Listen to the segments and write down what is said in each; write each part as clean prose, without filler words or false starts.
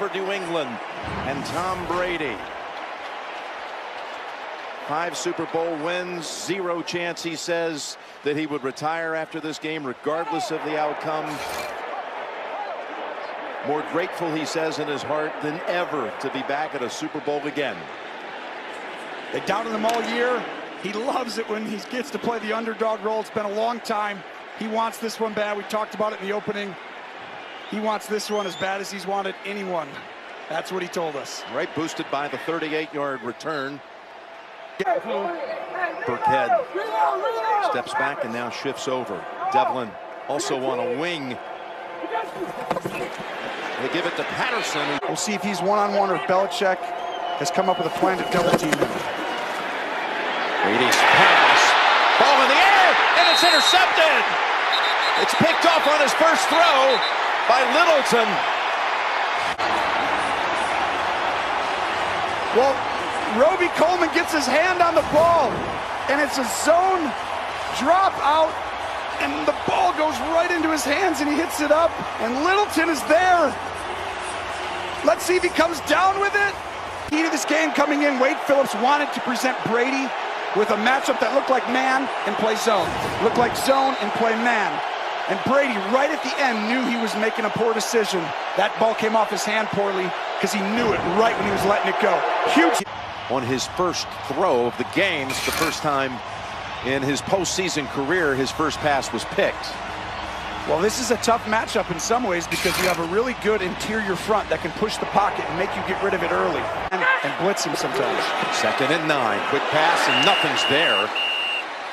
for New England and Tom Brady. 5 Super Bowl wins, 0 chance, he says, that he would retire after this game, regardless of the outcome. More grateful, he says, in his heart than ever to be back at a Super Bowl again. They doubted him all year. He loves it when he gets to play the underdog role. It's been a long time. He wants this one bad. We talked about it in the opening. He wants this one as bad as he's wanted anyone. That's what he told us. Right, boosted by the 38-yard return. Burkhead steps back and now shifts over. Devlin also on a wing. They give it to Patterson. We'll see if he's one-on-one or if Belichick has come up with a plan to double team him. Brady's pass. Ball in the air, and it's intercepted. It's picked off on his first throw by Littleton. Well, Roby Coleman gets his hand on the ball, and it's a zone drop out, and the ball goes right into his hands, and he hits it up, and Littleton is there. Let's see if he comes down with it. Key to this game coming in, Wade Phillips wanted to present Brady with a matchup that looked like man and play zone. Looked like zone and play man. And Brady, right at the end, knew he was making a poor decision. That ball came off his hand poorly because he knew it right when he was letting it go. Huge. On his first throw of the game, it's the first time in his postseason career his first pass was picked. Well, this is a tough matchup in some ways because you have a really good interior front that can push the pocket and make you get rid of it early and blitz him sometimes. 2nd and 9, quick pass and nothing's there.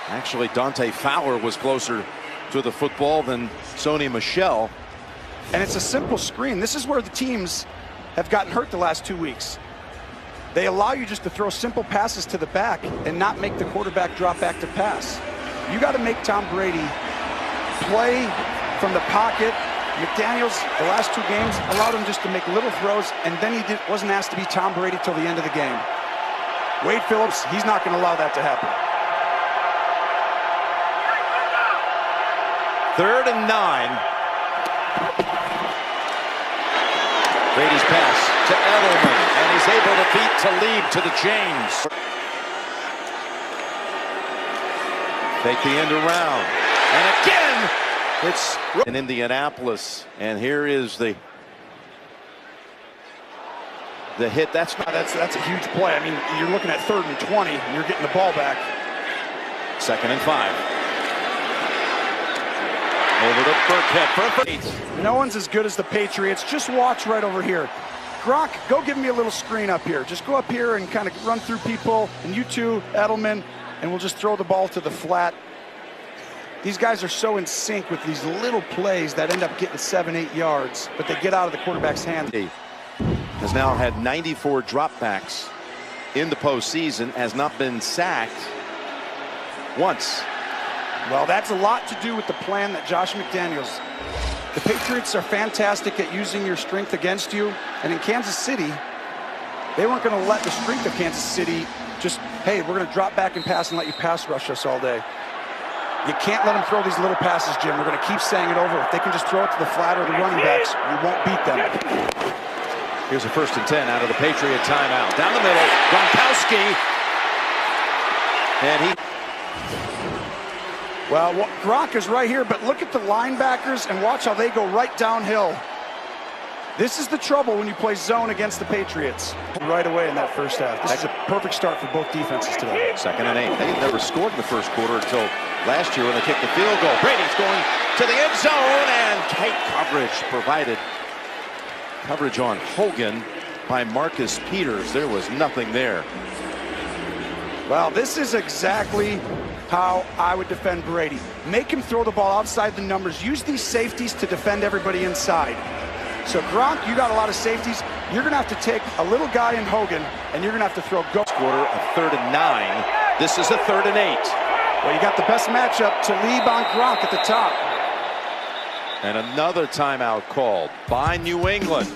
Actually, Dante Fowler was closer to the football than Sony Michel. And it's a simple screen. This is where the teams have gotten hurt the last 2 weeks. They allow you just to throw simple passes to the back and not make the quarterback drop back to pass. You got to make Tom Brady play from the pocket. McDaniels, the last 2 games, allowed him just to make little throws, and then he wasn't asked to be Tom Brady till the end of the game. Wade Phillips, he's not going to allow that to happen. 3rd and 9. Brady's pass to Edelman, and he's able to beat Talib to the chains. Take the end around, and again, it's in Indianapolis, and here is the hit. That's a huge play. I mean, you're looking at 3rd and 20, and you're getting the ball back. 2nd and 5. Over to Burkhead. No one's as good as the Patriots. Just watch right over here. Gronk, go give me a little screen up here. Just go up here and kind of run through people, and you too, Edelman, and we'll just throw the ball to the flat. These guys are so in sync with these little plays that end up getting 7-8 yards, but they get out of the quarterback's hand. He has now had 94 dropbacks in the postseason, has not been sacked once. Well, that's a lot to do with the plan that Josh McDaniels. The Patriots are fantastic at using your strength against you, and in Kansas City, they weren't going to let the strength of Kansas City just, hey, we're going to drop back and pass and let you pass rush us all day. You can't let them throw these little passes, Jim. We're going to keep saying it over. If they can just throw it to the flat or the running backs, we won't beat them. Here's a 1st and 10 out of the Patriot timeout. Down the middle, Gronkowski. And he... Well, Gronk is right here, but look at the linebackers and watch how they go right downhill. This is the trouble when you play zone against the Patriots. Right away in that first half. This is a perfect start for both defenses today. 2nd and 8. They had never scored in the first quarter until last year when they kicked the field goal. Brady's going to the end zone, and tight coverage provided. Coverage on Hogan by Marcus Peters. There was nothing there. Well, this is exactly how I would defend Brady. Make him throw the ball outside the numbers. Use these safeties to defend everybody inside. So Gronk, you got a lot of safeties. You're going to have to take a little guy in Hogan, and you're going to have to throw go. Quarter, a 3rd and 9. This is a 3rd and 8. Well, you got the best matchup, Talib on Gronk at the top. And another timeout called by New England.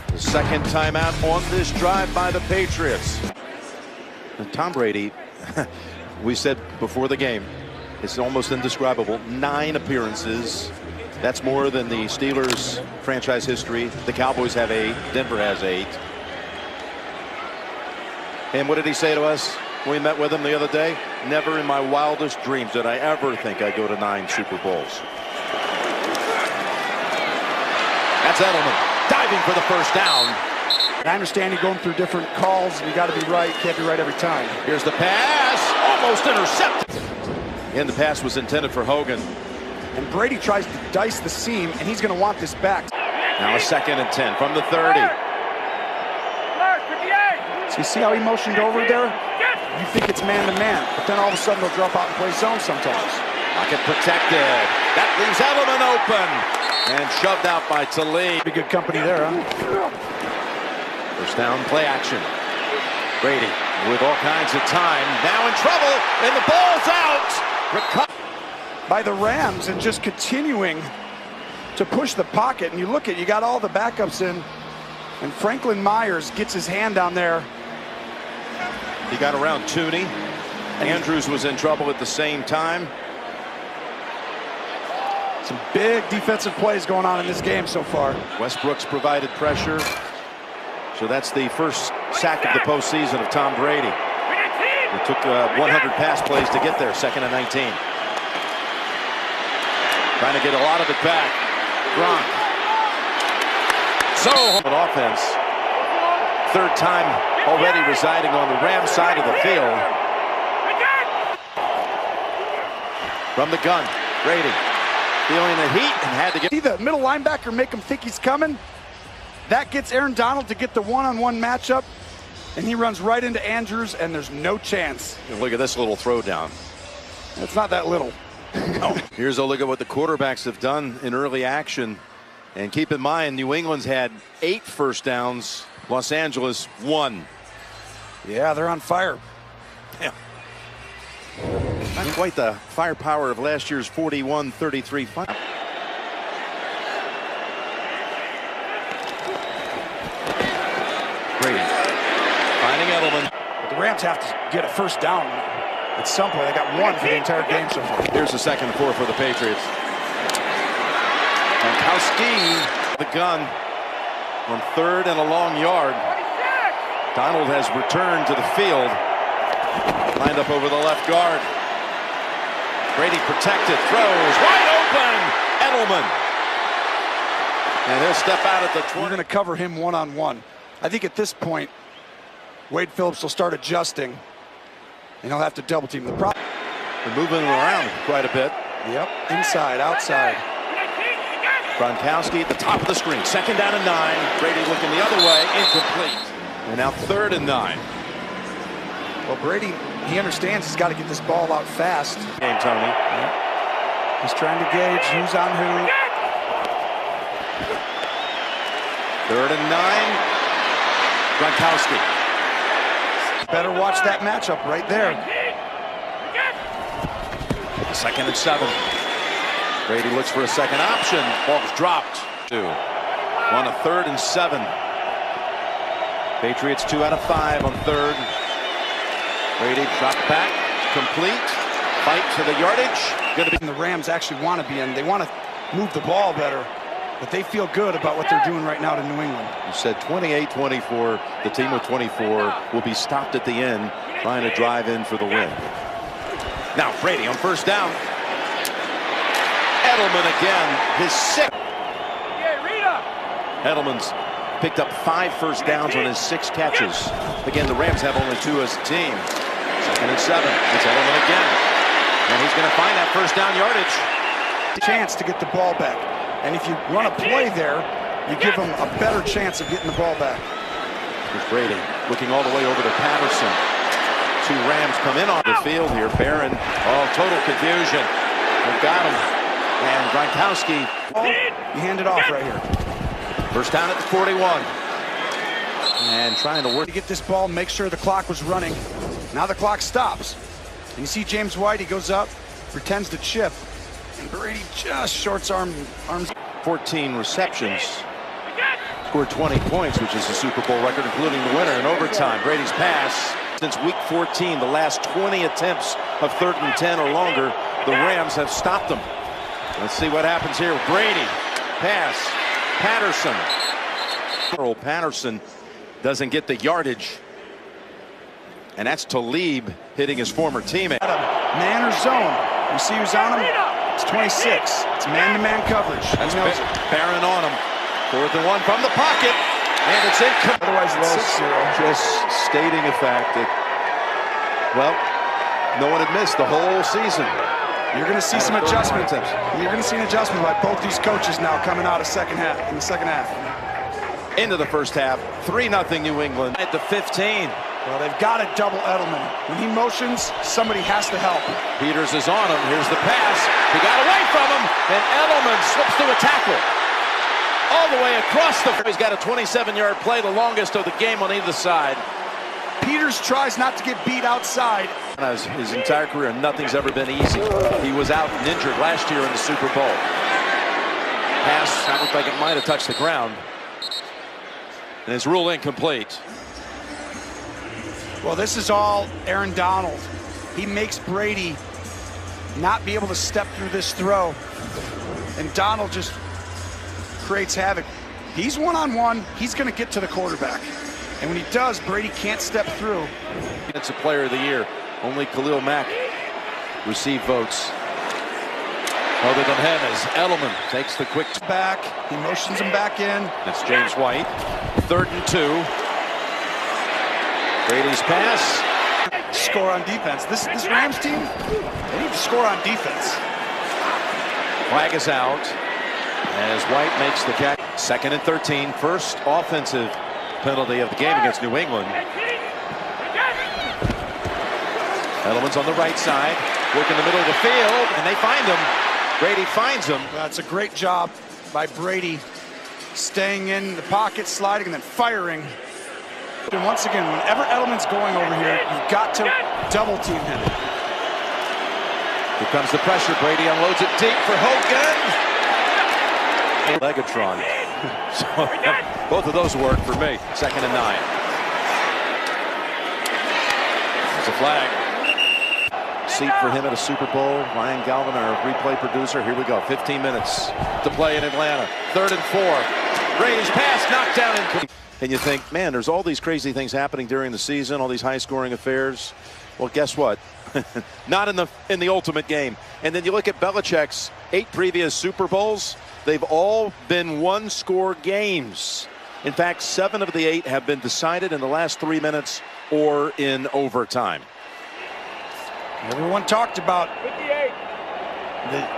The 2nd timeout on this drive by the Patriots. And Tom Brady, we said before the game, it's almost indescribable. 9 appearances, That's more than the Steelers franchise history. The Cowboys have 8. Denver has 8. And what did he say to us when we met with him the other day? Never in my wildest dreams did I ever think I'd go to 9 Super Bowls. That's Edelman diving for the first down. I understand you're going through different calls and you got to be right. Can't be right every time. Here's the pass, almost intercepted. And the pass was intended for Hogan. And Brady tries to dice the seam, and he's going to want this back. Now a 2nd and 10 from the 30. So you see how he motioned over there? You think it's man-to-man, but then all of a sudden they'll drop out and play zone sometimes. Pocket protected. That leaves Edelman open. And shoved out by Talib. Pretty good company there, huh? First down, play action. Brady with all kinds of time. Now in trouble, and the ball's out. By the Rams, and just continuing to push the pocket. And you look at, you got all the backups in, and Franklin Myers gets his hand down there. He got around Tooney. Andrews was in trouble at the same time. Some big defensive plays going on in this game so far. Westbrook's provided pressure. So that's the first sack of the postseason of Tom Brady. It took 100 pass plays to get there. 2nd and 19. Trying to get a lot of it back. Gronk. So an offense. 3rd time already residing on the Rams side of the field. From the gun, Brady feeling the heat and had to get. See the middle linebacker make him think he's coming. That gets Aaron Donald to get the one-on-one matchup, and he runs right into Andrews, and there's no chance. And look at this little throwdown. It's not that little. No. Here's a look at what the quarterbacks have done in early action. And keep in mind, New England's had 8 first downs. Los Angeles 1. Yeah, they're on fire. Yeah. Not quite the firepower of last year's 41-33 fight. Brady finding Edelman. But the Rams have to get a first down at some point. They got 1 for the entire game so far. Here's the 2nd and 4 for the Patriots. Gronkowski, the gun on 3rd and a long yard. Donald has returned to the field. Lined up over the left guard. Brady protected, throws, wide open, Edelman. And he'll step out at the 20. We're going to cover him one-on-one. I think at this point, Wade Phillips will start adjusting, and he'll have to double team. The problem. They're moving him around quite a bit. Yep, inside, outside. Gronkowski at the top of the screen. 2nd down and 9. Brady looking the other way, incomplete. And now 3rd and 9. Well, Brady, he understands he's got to get this ball out fast. Game, Tony. Yep. He's trying to gauge who's on who. 3rd and 9. Gronkowski. Better watch that matchup right there. 2nd and 7. Brady looks for a second option. Ball's dropped. 2. On a 3rd and 7. Patriots 2 out of 5 on 3rd. Brady dropped back. Complete. Fight to the yardage. Going to be. The Rams actually want to be in. They want to move the ball better. But they feel good about what they're doing right now to New England. You said 28-24. The team with 24 will be stopped at the end trying to drive in for the win. Now Brady on 1st down. Edelman again, his 6th. Edelman's picked up 5 first downs on his 6 catches. Again, the Rams have only 2 as a team. 2nd and 7. It's Edelman again. And he's going to find that 1st down yardage. Chance to get the ball back. And if you run a play there, you give them a better chance of getting the ball back. Here's Brady looking all the way over to Patterson. 2 Rams come in on the field here. Barron, total confusion. They've got him. And Gronkowski. You hand it off right here. 1st down at the 41. And trying to work to get this ball, make sure the clock was running. Now the clock stops. And you see James White, he goes up, pretends to chip. And Brady just shorts arms. 14 receptions. Scored 20 points, which is the Super Bowl record, including the winner in overtime. Brady's pass. Since week 14, the last 20 attempts of 3rd and 10 or longer, the Rams have stopped them. Let's see what happens here. Brady, pass, Patterson. Patterson doesn't get the yardage. And that's Talib hitting his former teammate. Man or zone. You see who's on him? It's 26. It's man-to-man coverage. That's Barron on him. 4th and 1 from the pocket. And it's incomplete. Otherwise, it's 6-0. Just stating a fact that, well, no one had missed the whole season. You're going to see some adjustment. You're going to see an adjustment by both these coaches now coming out of in the second half. Into the first half, 3-0 New England at the 15. Well, they've got to double Edelman. When he motions, somebody has to help. Peters is on him. Here's the pass. He got away from him, and Edelman slips through a tackle. All the way across the field. He's got a 27-yard play, the longest of the game on either side. Peters tries not to get beat outside. His entire career, nothing's ever been easy. He was out and injured last year in the Super Bowl. Pass, that looked like it might have touched the ground. And it's ruled incomplete. Well, this is all Aaron Donald. He makes Brady not be able to step through this throw. And Donald just creates havoc. He's one-on-one. He's going to get to the quarterback. And when he does, Brady can't step through. It's a player of the year. Only Khalil Mack received votes. Other than him is Edelman takes the quick back. He motions him back in. That's James White. 3rd and 2. Brady's pass. Score on defense. This Rams team, they need to score on defense. Flag is out as White makes the catch. 2nd and 13. First offensive penalty of the game against New England. Edelman's on the right side. Work in the middle of the field, and they find him. Brady finds him. That's a great job by Brady. Staying in the pocket, sliding, and then firing. And once again, whenever Edelman's going over here, you've got to double team him. Here comes the pressure. Brady unloads it deep for Hogan. Legatron. So both of those work for me. 2nd and 9. There's a flag. Seat for him at a Super Bowl. Ryan Galvin, our replay producer. Here we go. 15 minutes to play in Atlanta. 3rd and 4. Brady's pass knocked down incomplete. And you think, man, there's all these crazy things happening during the season, all these high-scoring affairs. Well, guess what? Not in the ultimate game. And then you look at Belichick's 8 previous Super Bowls. They've all been one-score games. In fact, 7 of the 8 have been decided in the last 3 minutes or in overtime. Everyone talked about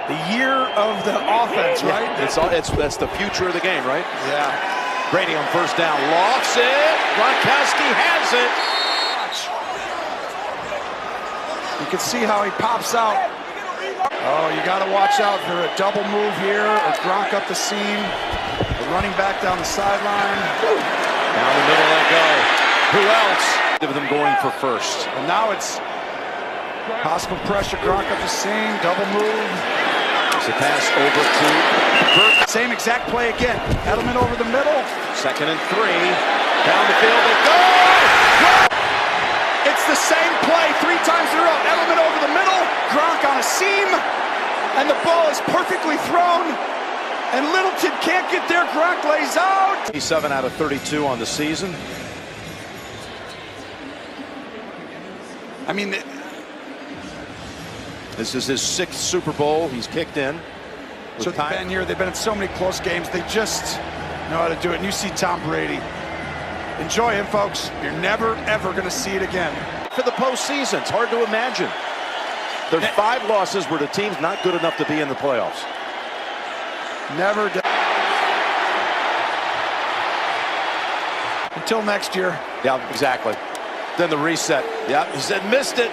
the year of the offense, right? That's the future of the game, right? Yeah. Brady on 1st down, lofts it. Gronkowski has it. You can see how he pops out. Oh, you got to watch out for a double move here, or Gronk up the seam, or running back down the sideline. Down the middle they go. Who else? Of them going for first. And now it's possible pressure. Gronk up the seam, double move. It's a pass over to Burke. Same exact play again. Edelman over the middle. 2nd and 3. Down the field they go. It's the same play 3 times in a row. Edelman over the middle. Gronk on a seam. And the ball is perfectly thrown. And Littleton can't get there. Gronk lays out. 7 out of 32 on the season. I mean, this is his 6th Super Bowl. He's kicked in. So they've been here. They've been in so many close games. They just know how to do it. And you see Tom Brady. Enjoy him, folks. You're never, ever going to see it again. For the postseason, it's hard to imagine. Their 5 losses were to teams not good enough to be in the playoffs. Never done. Until next year. Yeah, exactly. Then the reset. Yeah, he said missed it.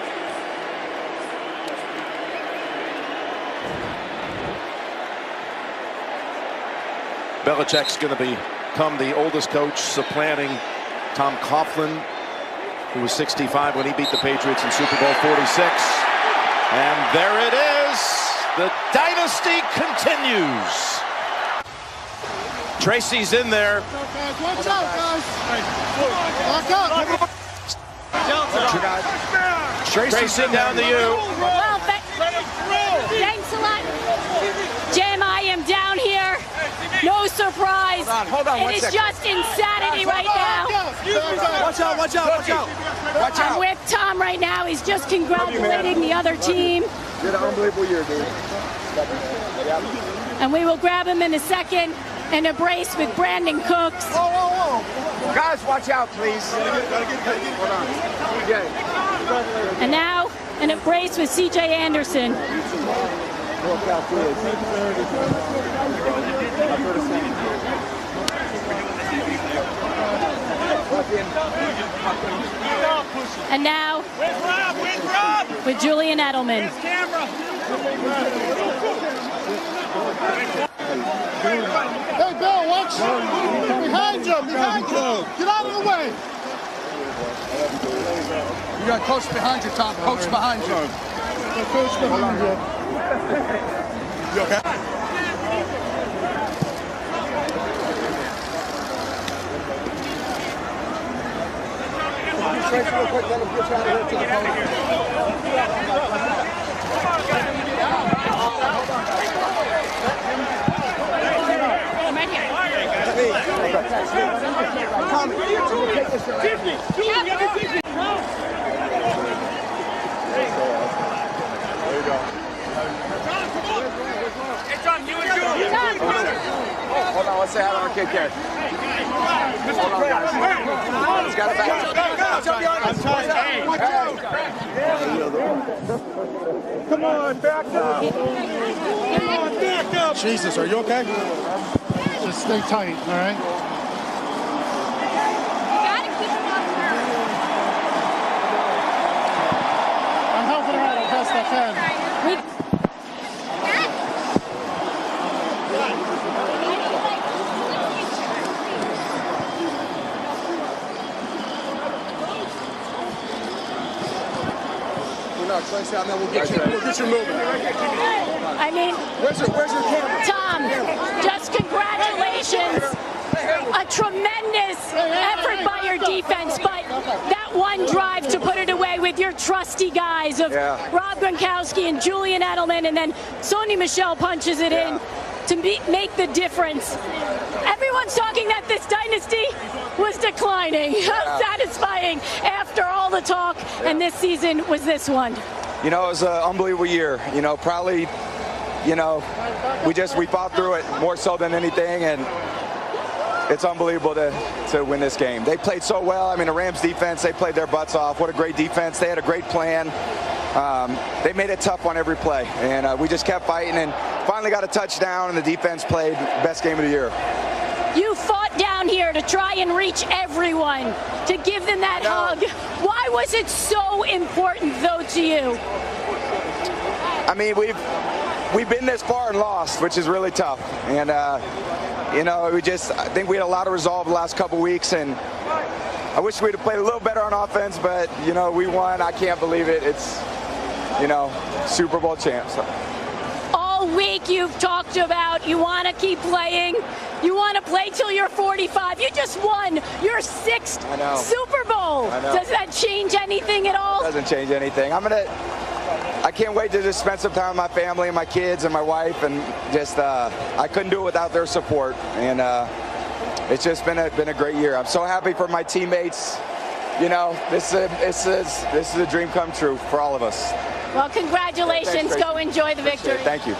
Belichick's going to become the oldest coach, supplanting Tom Coughlin, who was 65 when he beat the Patriots in Super Bowl 46. And there it is. The dynasty continues. Tracy's in there. Watch out, guys. Lock up. Tracy down to you. Well, thanks a lot. surprise. Hold on, it is just insanity right now. Watch out, watch out, watch out. Watch I'm out. with Tom right now. He's just congratulating the other team. You had an unbelievable year, dude. And we will grab him in a second and a brace with Brandon Cooks. Guys, watch out, please. Hold on. And now an embrace with CJ Anderson. And now with Julian Edelman. Hey, Bill, watch. Behind you, behind you. Get out of the way. You got coach behind you, Tom. Coach behind you. Coach behind you. You okay? Hold on, let's say hi to our kid, Karen. Hold on, guys. He's got it back. Come on, back up. Come on, back up. Jesus, are you okay? Just stay tight, all right? I'm helping her out as best I can. We'll get you moving. I mean, Where's your camera? Tom, just congratulations. A tremendous effort by your defense, but that one drive to put it away with your trusty guys of Rob Gronkowski and Julian Edelman, and then Sony Michel punches it in to make the difference. Everyone's talking that this dynasty was declining. How satisfying after all the talk, and this season was this one. You know, it was an unbelievable year. You know, probably, you know, we fought through it more so than anything, and it's unbelievable to win this game. They played so well. I mean, the Rams defense, they played their butts off. What a great defense. They had a great plan. They made it tough on every play, and we just kept fighting and finally got a touchdown, and the defense played best game of the year. You fought down here to try and reach everyone, to give them that hug. Why was it so important, though, to you? I mean, we've been this far and lost, which is really tough. And, you know, I think we had a lot of resolve the last couple weeks, and I wish we'd have played a little better on offense, but, you know, we won. I can't believe it. It's, you know, Super Bowl champs. All week you've talked about you want to keep playing. You want to play till you're 45. You just won your 6th Super Bowl. Does that change anything at all? It doesn't change anything. I can't wait to just spend some time with my family and my kids and my wife, and just I couldn't do it without their support. And it's just been a great year. I'm so happy for my teammates. You know, this is a dream come true for all of us. Well, congratulations. Go enjoy the victory. Thank you.